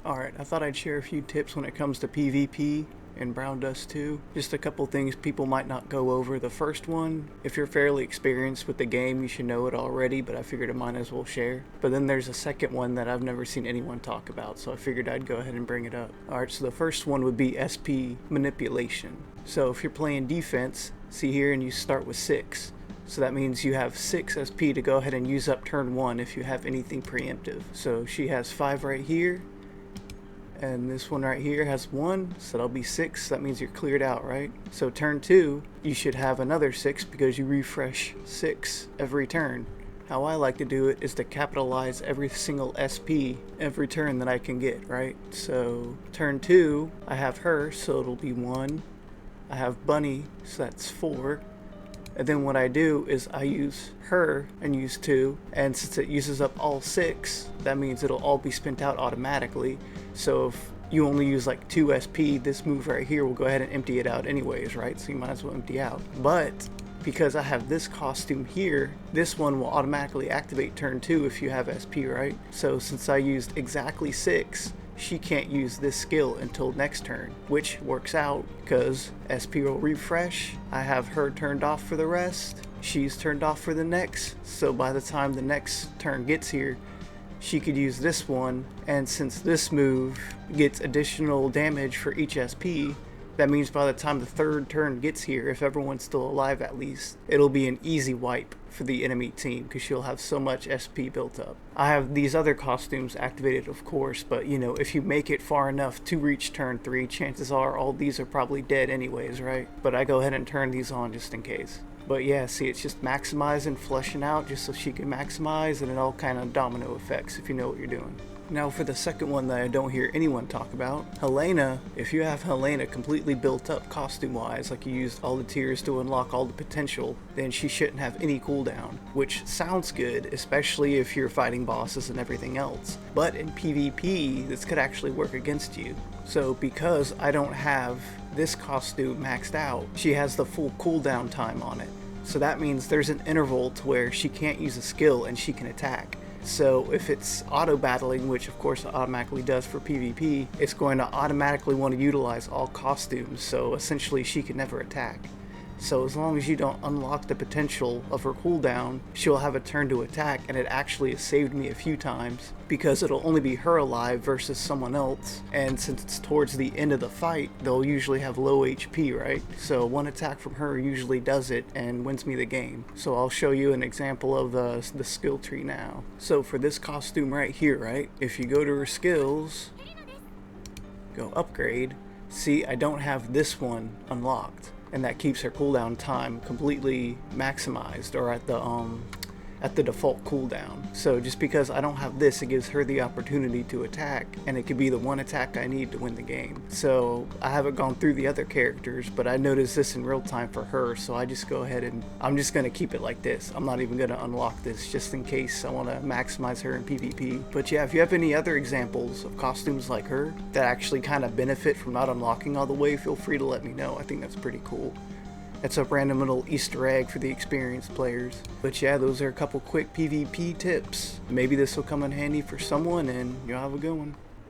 Alright, I thought I'd share a few tips when it comes to PvP and Brown Dust 2. Just a couple things people might not go over. The first one, if you're fairly experienced with the game, you should know it already, but I figured I might as well share. But then there's a second one that I've never seen anyone talk about, so I figured I'd go ahead and bring it up. Alright, so the first one would be SP manipulation. So if you're playing defense, see here, and you start with 6. So that means you have 6 SP to go ahead and use up turn 1 if you have anything preemptive. So she has 5 right here. And this one right here has 1, so that'll be 6. That means you're cleared out, right? So turn 2, you should have another 6 because you refresh 6 every turn. How I like to do it is to capitalize every single SP every turn that I can get, right? So turn 2, I have her, so it'll be 1. I have Bunny, so that's 4. And then what I do is I use her and use 2, and since it uses up all 6, that means it'll all be spent out automatically. So if you only use like 2 SP, this move right here will go ahead and empty it out anyways, right? So you might as well empty out. But because I have this costume here, this one will automatically activate turn 2 if you have SP, right? So since I used exactly 6, she can't use this skill until next turn, which works out because SP will refresh. I have her turned off for the rest. She's turned off for the next. So by the time the next turn gets here, she could use this one. And since this move gets additional damage for each SP, that means by the time the third turn gets here, if everyone's still alive at least, it'll be an easy wipe for the enemy team because she'll have so much SP built up. I have these other costumes activated, of course, but you know, if you make it far enough to reach turn 3, chances are all these are probably dead anyways, right? But I go ahead and turn these on just in case. But yeah, see, it's just maximizing, flushing out just so she can maximize, and it all kind of domino effects if you know what you're doing. Now for the second one that I don't hear anyone talk about, Helena. If you have Helena completely built up costume wise, like you used all the tiers to unlock all the potential, then she shouldn't have any cooldown, which sounds good, especially if you're fighting bosses and everything else. But in PvP, this could actually work against you. So because I don't have this costume maxed out, she has the full cooldown time on it. So that means there's an interval to where she can't use a skill and she can attack. So if it's auto battling, which of course it automatically does for PvP, it's going to automatically want to utilize all costumes, so essentially she can never attack. So as long as you don't unlock the potential of her cooldown, she'll have a turn to attack, and it actually has saved me a few times because it'll only be her alive versus someone else, and since it's towards the end of the fight, they'll usually have low HP, right? So one attack from her usually does it and wins me the game. So I'll show you an example of the skill tree now. So for this costume right here, right, if you go to her skills, go upgrade, see, I don't have this one unlocked. And that keeps her cooldown time completely maximized, or at the default cooldown. So just because I don't have this, it gives her the opportunity to attack, and it could be the one attack I need to win the game. So I haven't gone through the other characters, but I noticed this in real time for her, so I just go ahead and I'm just gonna keep it like this. I'm not even gonna unlock this just in case I want to maximize her in PvP. But yeah, if you have any other examples of costumes like her that actually kind of benefit from not unlocking all the way, feel free to let me know. I think that's pretty cool. It's a random little Easter egg for the experienced players. But yeah, those are a couple quick PvP tips. Maybe this will come in handy for someone, and you'll have a good one.